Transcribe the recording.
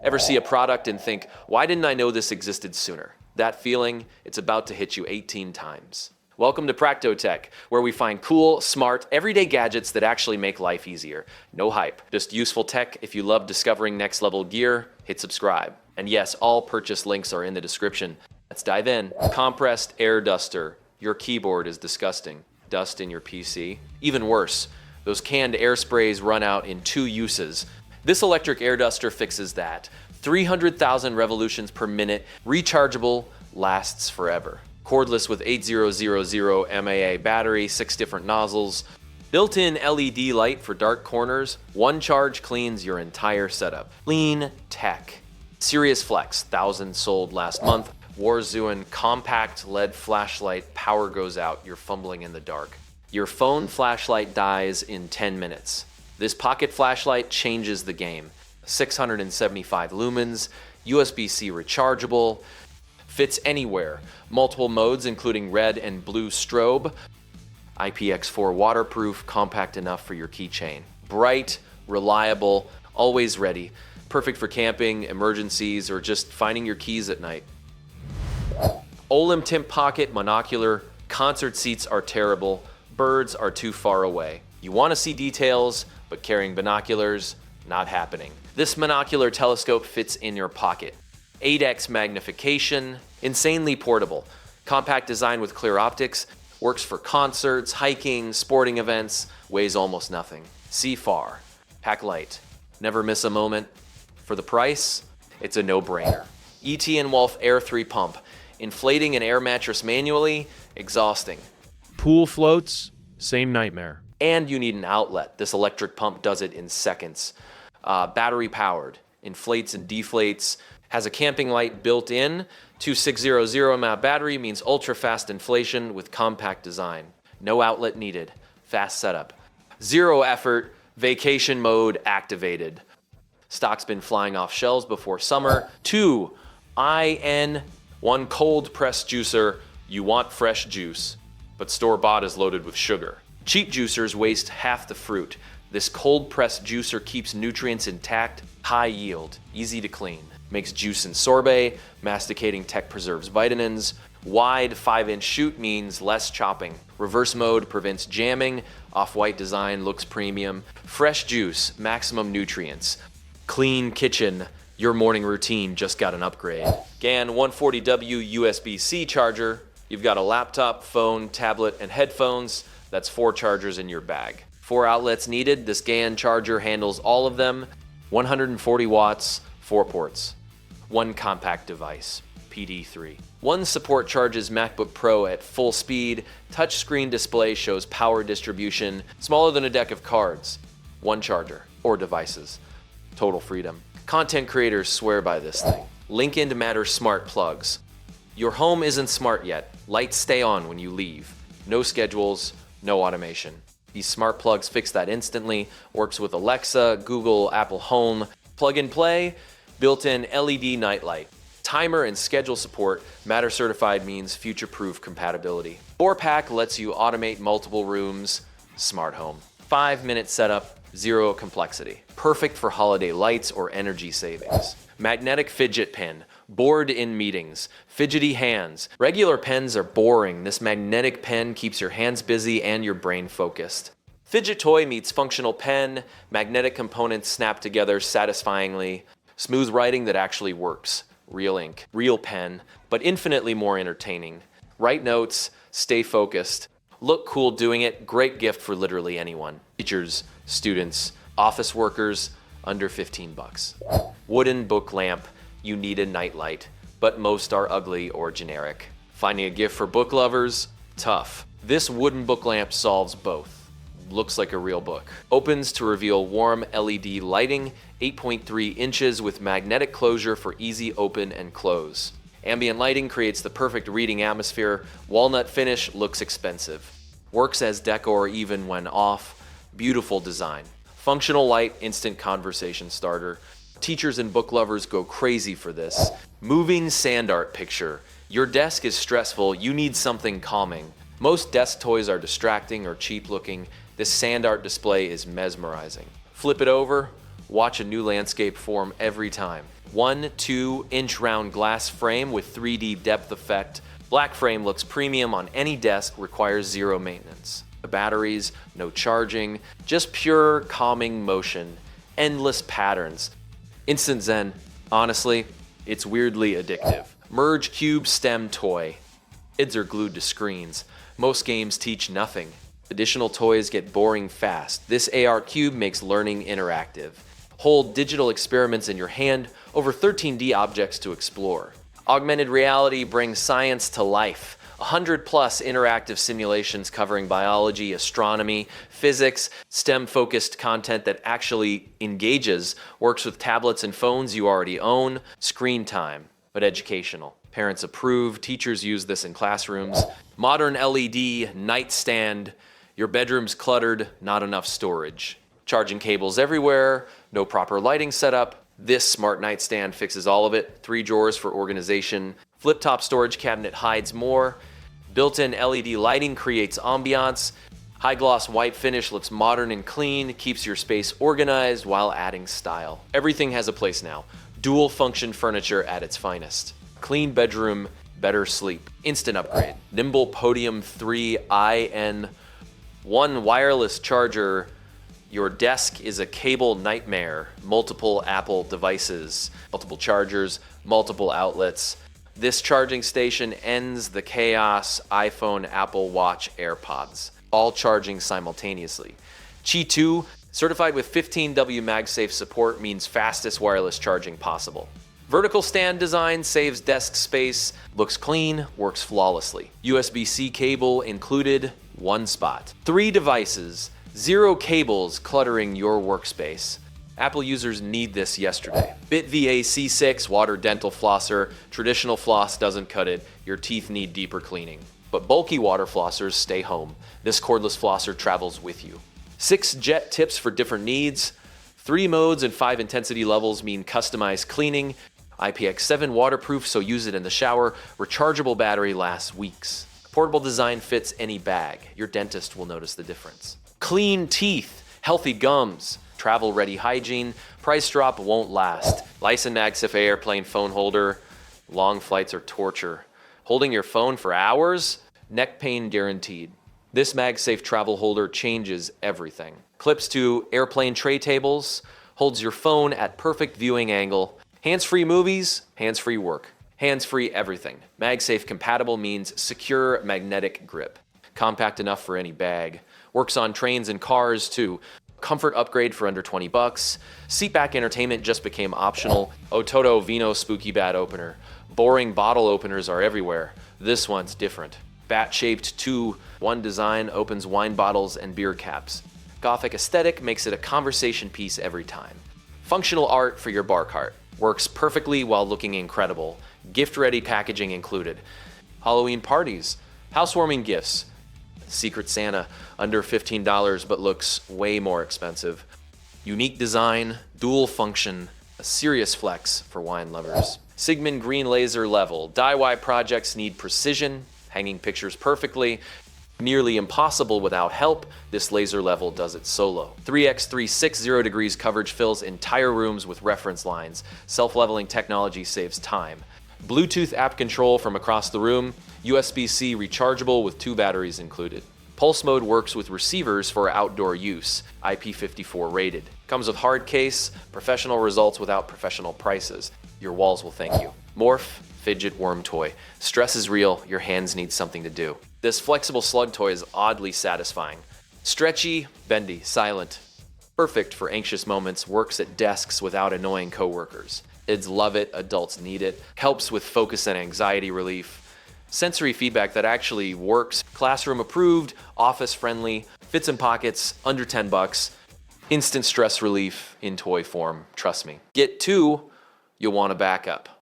Ever see a product and think, why didn't I know this existed sooner? That feeling, it's about to hit you 18 times. Welcome to PraktoTech, where we find cool, smart, everyday gadgets that actually make life easier. No hype, just useful tech. If you love discovering next level gear, hit subscribe. And yes, all purchase links are in the description. Let's dive in. Compressed air duster. Your keyboard is disgusting. Dust in your PC. Even worse, those canned air sprays run out in 2 uses. This electric air duster fixes that. 300,000 revolutions per minute, rechargeable, lasts forever. Cordless with 8000 mAh battery, 6 different nozzles. Built-in LED light for dark corners. One charge cleans your entire setup. Clean tech. Serious Flex, 1,000 sold last month. WARSUN Compact LED Flashlight, power goes out, you're fumbling in the dark. Your phone flashlight dies in 10 minutes. This pocket flashlight changes the game. 675 lumens, USB-C rechargeable, fits anywhere. Multiple modes including red and blue strobe. IPX4 waterproof, compact enough for your keychain. Bright, reliable, always ready. Perfect for camping, emergencies, or just finding your keys at night. Olimt pocket, monocular. Concert seats are terrible. Birds are too far away. You want to see details, but carrying binoculars, not happening. This monocular telescope fits in your pocket. 8x magnification, insanely portable. Compact design with clear optics, works for concerts, hiking, sporting events, weighs almost nothing. See far, pack light, never miss a moment. For the price, it's a no-brainer. ETENWOLF Air Pump, inflating an air mattress manually, exhausting. Pool floats, same nightmare. And you need an outlet. This electric pump does it in seconds. Battery powered, inflates and deflates, has a camping light built in. 2600 mAh battery means ultra fast inflation with compact design. No outlet needed, fast setup. 0 effort, vacation mode activated. Stock's been flying off shelves before summer. 2 IN, 1 cold press juicer. You want fresh juice, but store-bought is loaded with sugar. Cheap juicers waste half the fruit. This cold press juicer keeps nutrients intact, high yield, easy to clean. Makes juice in sorbet, masticating tech preserves vitamins. Wide 5-inch chute means less chopping. Reverse mode prevents jamming. Off-white design looks premium. Fresh juice, maximum nutrients. Clean kitchen, your morning routine just got an upgrade. GAN 140W USB-C charger. You've got a laptop, phone, tablet, and headphones. That's 4 chargers in your bag. 4 outlets needed. This GAN charger handles all of them. 140 watts, 4 ports. 1 compact device, PD3. 1 support charges MacBook Pro at full speed. Touchscreen display shows power distribution, smaller than a deck of cards. 1 charger, or devices. Total freedom. Content creators swear by this thing. Linkind Matter smart plugs. Your home isn't smart yet. Lights stay on when you leave. No schedules, no automation. These smart plugs fix that instantly. Works with Alexa, Google, Apple Home. Plug and play, built-in LED nightlight. Timer and schedule support. Matter certified means future-proof compatibility. 4-pack lets you automate multiple rooms. Smart home. 5-minute setup, 0 complexity. Perfect for holiday lights or energy savings. Magnetic Fidget Pen. Bored in meetings. Fidgety hands. Regular pens are boring. This magnetic pen keeps your hands busy and your brain focused. Fidget toy meets functional pen. Magnetic components snap together satisfyingly. Smooth writing that actually works. Real ink. Real pen, but infinitely more entertaining. Write notes. Stay focused. Look cool doing it. Great gift for literally anyone. Teachers, students, office workers, under 15 bucks. Wooden book lamp. You need a nightlight, but most are ugly or generic. Finding a gift for book lovers? Tough. This wooden book lamp solves both. Looks like a real book. Opens to reveal warm LED lighting, 8.3 inches with magnetic closure for easy open and close. Ambient lighting creates the perfect reading atmosphere. Walnut finish looks expensive. Works as decor even when off. Beautiful design. Functional light, instant conversation starter. Teachers and book lovers go crazy for this. Moving sand art picture. Your desk is stressful, you need something calming. Most desk toys are distracting or cheap looking. This sand art display is mesmerizing. Flip it over, Watch a new landscape form every time. 1-2-inch round glass frame with 3D depth effect. Black frame looks premium on any desk, requires zero maintenance. The batteries, no charging, just pure calming motion, endless patterns. Instant zen. Honestly, it's weirdly addictive. Merge cube stem toy. Kids are glued to screens. Most games teach nothing. Additional toys get boring fast. This AR cube makes learning interactive. Hold digital experiments in your hand, over 13D objects to explore. Augmented reality brings science to life. 100+ interactive simulations covering biology, astronomy, physics, STEM-focused content that actually engages, works with tablets and phones you already own, screen time, but educational. Parents approve, teachers use this in classrooms. Modern LED Nightstand. Your bedroom's cluttered, not enough storage. Charging cables everywhere, no proper lighting setup. This smart nightstand fixes all of it. 3 drawers for organization. Flip-top storage cabinet hides more. Built-in LED lighting creates ambiance. High-gloss white finish looks modern and clean, keeps your space organized while adding style. Everything has a place now. Dual-function furniture at its finest. Clean bedroom, better sleep. Instant upgrade. Nimble Podium 3 IN. 1 wireless charger. Your desk is a cable nightmare. Multiple Apple devices, multiple chargers, multiple outlets. This charging station ends the chaos iPhone, Apple Watch, AirPods, all charging simultaneously. Qi 2, certified with 15W MagSafe support, means fastest wireless charging possible. Vertical stand design saves desk space, looks clean, works flawlessly. USB-C cable included, 1 spot. 3 devices, 0 cables cluttering your workspace. Apple users need this yesterday. Bitvae C6 water dental flosser. Traditional floss doesn't cut it. Your teeth need deeper cleaning. But bulky water flossers stay home. This cordless flosser travels with you. 6 jet tips for different needs. 3 modes and 5 intensity levels mean customized cleaning. IPX7 waterproof, so use it in the shower. Rechargeable battery lasts weeks. Portable design fits any bag. Your dentist will notice the difference. Clean teeth, healthy gums, travel-ready hygiene. Price drop won't last. LISEN MagSafe airplane phone holder. Long flights are torture. Holding your phone for hours? Neck pain guaranteed. This MagSafe travel holder changes everything. Clips to airplane tray tables. Holds your phone at perfect viewing angle. Hands-free movies, hands-free work. Hands-free everything. MagSafe compatible means secure magnetic grip. Compact enough for any bag. Works on trains and cars too. Comfort upgrade for under 20 bucks. Seatback entertainment just became optional. OTOTO Vino Spooky Bat Opener. Boring bottle openers are everywhere. This one's different. Bat-shaped 2-1 design opens wine bottles and beer caps. Gothic aesthetic makes it a conversation piece every time. Functional art for your bar cart. Works perfectly while looking incredible. Gift-ready packaging included. Halloween parties. Housewarming gifts. Secret Santa, under $15 but looks way more expensive. Unique design, dual function, a serious flex for wine lovers. Sigmund green laser level. DIY projects need precision, hanging pictures perfectly. Nearly impossible without help, this laser level does it solo. 3x360 degrees coverage fills entire rooms with reference lines. Self-leveling technology saves time. Bluetooth app control from across the room. USB-C rechargeable with 2 batteries included. Pulse mode works with receivers for outdoor use. IP54 rated. Comes with hard case, professional results without professional prices. Your walls will thank you. Morph fidget worm toy. Stress is real, your hands need something to do. This flexible slug toy is oddly satisfying. Stretchy, bendy, silent. Perfect for anxious moments, works at desks without annoying coworkers. Kids love it, adults need it. Helps with focus and anxiety relief. Sensory feedback that actually works. Classroom approved, office friendly, fits in pockets, under 10 bucks. Instant stress relief in toy form, trust me. Get 2, you'll want a backup.